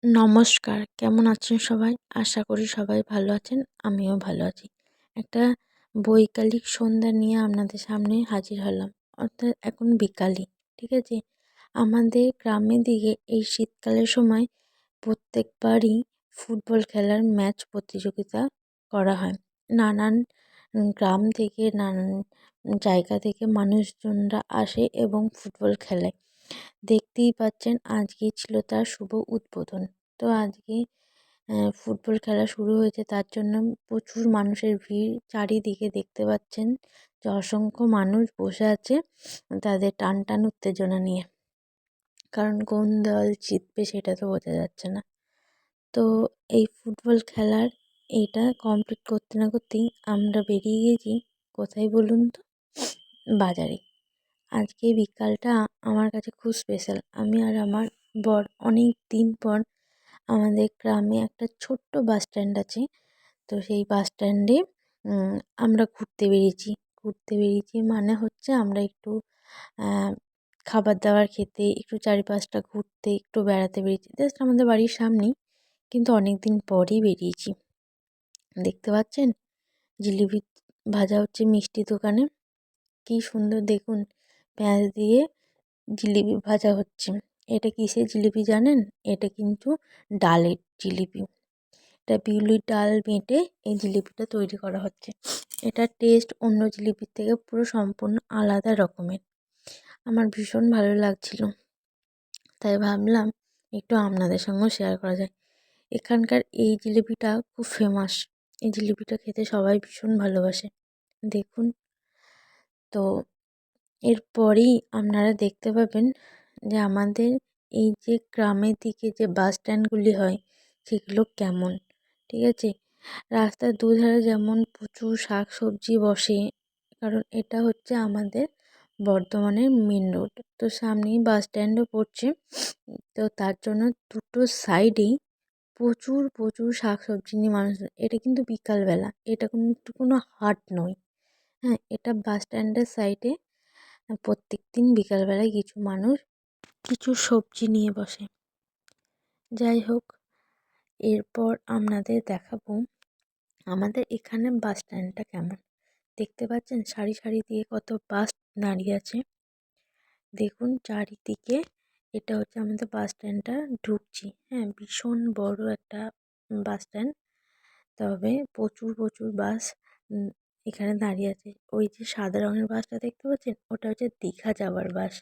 নমস্কার, কেমন আছেন সবাই? আশা করি সবাই ভালো আছেন, আমিও ভালো আছি। একটা বৈকালিক সন্ধ্যা নিয়ে আপনাদের সামনে হাজির হলাম। অর্থাৎ এখন বিকালই, ঠিক আছে? আমাদের গ্রামের দিকে এই শীতকালের সময় প্রত্যেকবারই ফুটবল খেলার ম্যাচ প্রতিযোগিতা করা হয়। নানান গ্রাম থেকে, নানান জায়গা থেকে মানুষজনরা আসে এবং ফুটবল খেলে। দেখতেই পাচ্ছেন আজকেই ছিল তার শুভ উদ্বোধন। তো আজকে ফুটবল খেলা শুরু হয়েছে, তার জন্য প্রচুর মানুষের ভিড় চারিদিকে দেখতে পাচ্ছেন যে অসংখ্য মানুষ বসে আছে তাদের টান টান উত্তেজনা নিয়ে। কারণ কোন দল জিতবে সেটা তো বোঝা যাচ্ছে না। তো এই ফুটবল খেলার এইটা কমপ্লিট করতে না করতেই আমরা বেরিয়ে গেছি কোথায় বলুন তো? বাজারে। আজকে বিকালটা আমার কাছে খুব স্পেশাল। আমি আর আমার বর অনেক দিন পর আমাদের গ্রামে একটা ছোট্ট বাস স্ট্যান্ড আছে। তো সেই বাস স্ট্যান্ডে আমরা ঘুরতে বেরিয়েছি মানে হচ্ছে আমরা একটু খাবার দাবার খেতে, একটু চারিপাশটা ঘুরতে, একটু বেড়াতে বেরিয়েছি। জাস্ট আমাদের বাড়ির সামনেই, কিন্তু অনেক দিন পরই বেরিয়েছি। দেখতে পাচ্ছেন জিলিপি ভাজা হচ্ছে মিষ্টি দোকানে। কি সুন্দর দেখুন, পেঁয়াজ দিয়ে জিলিপি ভাজা হচ্ছে। এটা কিসের জিলিপি জানেন? এটা কিন্তু ডালের জিলিপি। এটা বিউলির ডাল বেটে এই জিলিপিটা তৈরি করা হচ্ছে। এটার টেস্ট অন্য জিলিপির থেকে পুরো সম্পূর্ণ আলাদা রকমের। আমার ভীষণ ভালো লাগছিল, তাই ভাবলাম একটু আপনাদের সঙ্গেও শেয়ার করা যায়। এখানকার এই জিলিপিটা খুব ফেমাস। এই জিলিপিটা খেতে সবাই ভীষণ ভালোবাসে। দেখুন, তো এরপরেই আপনারা দেখতে পাবেন যে আমাদের এই যে গ্রামের দিকে যে বাস স্ট্যান্ডগুলি হয় সেগুলো কেমন, ঠিক আছে? রাস্তার দুধারে যেমন প্রচুর শাক সবজি বসে, কারণ এটা হচ্ছে আমাদের বর্ধমানের মেন রোড। তো সামনেই বাস স্ট্যান্ডও পড়ছে। তো তার জন্য দুটো সাইডেই প্রচুর প্রচুর শাক সবজি নিয়ে মানুষ। এটা কিন্তু বিকালবেলা, এটা কিন্তু কোনো হাট নয়। হ্যাঁ, এটা বাস স্ট্যান্ডের সাইডে প্রত্যেকদিন বিকালবেলায় কিছু মানুষ কিছু সবজি নিয়ে বসে। যাই হোক, এরপর আপনাদের দেখাবো আমাদের এখানে বাস স্ট্যান্ডটা কেমন। দেখতে পাচ্ছেন সারি সারি দিয়ে কত বাস দাঁড়িয়ে আছে। দেখুন চারিদিকে, এটা হচ্ছে আমাদের বাস স্ট্যান্ডটা। ঢুকছি, হ্যাঁ, ভীষণ বড় একটা বাস স্ট্যান্ড। তবে প্রচুর প্রচুর বাস এখানে দাঁড়িয়ে আছে। ওই যে সাদা রঙের বাসটা দেখতে পাচ্ছেন, ওটা হচ্ছে দীঘা যাওয়ার বাস।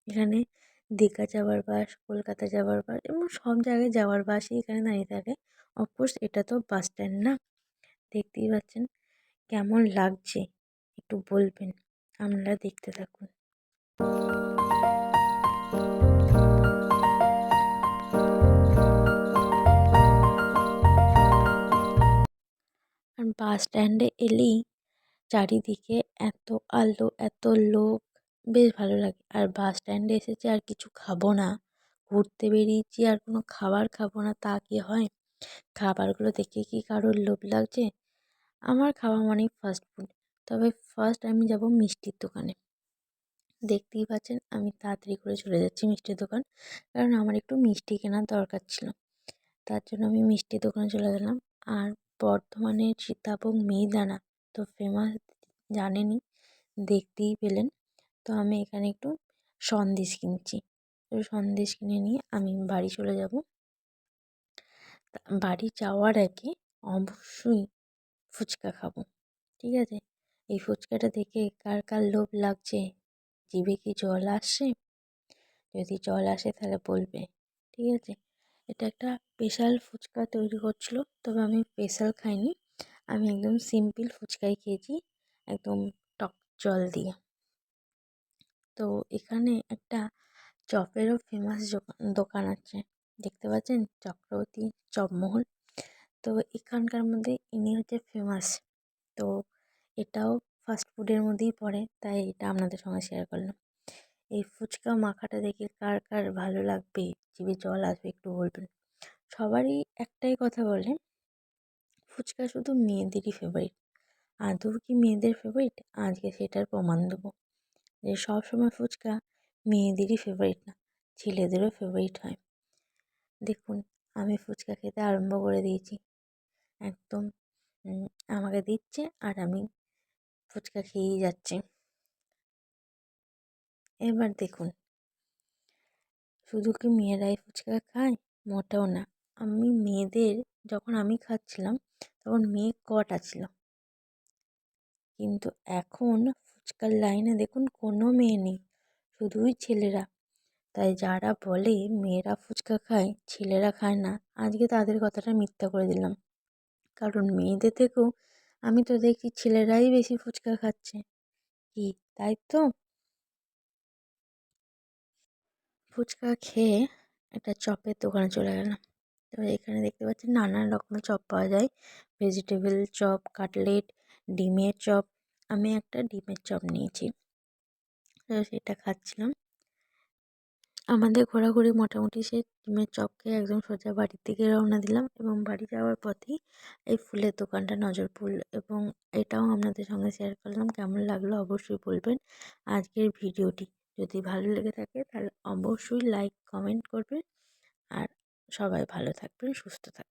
এখানে দীঘা যাওয়ার বাস, কলকাতা যাওয়ার বাস এবং সব জায়গায় যাওয়ার বাসই এখানে দাঁড়িয়ে থাকে। অফকোর্স এটা তো বাস স্ট্যান্ড না। দেখতেই পাচ্ছেন কেমন লাগছে, একটু বলবেন। আপনারা দেখতে থাকুন। আর বাস স্ট্যান্ডে এলেই চারিদিকে এত আলো, এত লোক, বেশ ভালো লাগে। আর বাস স্ট্যান্ডে এসেছি আর কিছু খাবো না, ঘুরতে বেরিয়েছি আর কোনো খাবার খাবো না, তা কি হয়? খাবারগুলো দেখে কি কারোর লোভ লাগছে? আমার খাওয়া মানেই ফাস্ট ফুড। তবে ফার্স্ট আমি যাব মিষ্টির দোকানে। দেখতেই পাচ্ছেন আমি তাড়াতাড়ি করে চলে যাচ্ছি মিষ্টির দোকান, কারণ আমার একটু মিষ্টি কেনার দরকার ছিল। তার জন্য আমি মিষ্টির দোকানে চলে গেলাম। আর বর্ধমানের সীতাভোগ মিহিদানা তো ফেমাস, জানেনই, দেখতেই পেলেন। তো আমি এখানে একটু সন্দেশ কিনছি। তো সন্দেশ কিনে নিয়ে আমি বাড়ি চলে যাব। বাড়ি যাওয়ার আগে অবশ্যই ফুচকা খাবো, ঠিক আছে? এই ফুচকাটা দেখে কার কার লোভ লাগছে, জিভে কি জল আসছে? যদি জল আসে তাহলে বলবে, ঠিক আছে? এটা একটা স্পেশাল ফুচকা তৈরি করছিল, তবে আমি স্পেশাল খাইনি। আমি একদম সিম্পল ফুচকাই খেয়েছি, একদম টক জল দিয়ে। তো এখানে একটা চপেরও ফেমাস দোকান আছে, দেখতে পাচ্ছেন, চক্রবর্তী চপমহল। তো এখানকার মধ্যে ইনি হচ্ছে ফেমাস। তো এটাও ফাস্ট ফুডের মধ্যেই পড়ে, তাই এটা আপনাদের সঙ্গে শেয়ার করলাম। এই ফুচকা মাখাটা দেখে কার কার ভালো লাগবে, জিভে জল আসবে, একটু বলবেন। সবারই একটাই কথা বলে, ফুচকা শুধু মেয়েদেরই ফেভারিট। আদৌ কি মেয়েদের ফেভারিট? আজকে সেটার প্রমাণ দেবো। যে সবসময় ফুচকা মেয়েদেরই ফেভারিট না, ছেলেদেরও ফেভারিট হয়। দেখুন, আমি ফুচকা খেতে আরম্ভ করে দিয়েছি। একদম আমাকে দিচ্ছে আর আমি ফুচকা খেয়েই যাচ্ছি। এবার দেখুন, শুধু কি মেয়েরাই ফুচকা খায়? মোটেও না। মেয়েদের যখন আমি খাচ্ছিলাম তখন মেয়ে কটা ছিল, কিন্তু এখন ফুচকার লাইনে দেখুন কোনো মেয়ে নেই, শুধুই ছেলেরা। তাই যারা বলে মেয়েরা ফুচকা খায়, ছেলেরা খায় না, আজকে তাদের কথাটা মিথ্যা করে দিলাম। কারণ মেয়েদের থেকেও আমি তো দেখি ছেলেরাই বেশি ফুচকা খাচ্ছে। কি, তাই তো? ফুচকা খেয়ে একটা চপের দোকানে চলে গেলাম। তো এখানে দেখতে পাচ্ছেন নানান রকমের চপ পাওয়া যায়। ভেজিটেবল চপ, কাটলেট, ডিমের চপ। আমি একটা ডিমের চপ নিয়েছি, তো সেটা খাচ্ছিলাম। আমাদের ঘোরাঘুরি মোটামুটি সেই ডিমের চপ খেয়ে একদম সোজা বাড়ির দিকে রওনা দিলাম, এবং বাড়ি যাওয়ার পথেই এই ফুলের দোকানটা নজর পড়ল, এবং এটাও আপনাদের সঙ্গে শেয়ার করলাম। কেমন লাগলো অবশ্যই বলবেন আজকের ভিডিওটি। যদি ভালো লেগে থাকে তাহলে অবশ্যই লাইক কমেন্ট করবেন, আর সবাই ভালো থাকবেন, সুস্থ থাকবেন।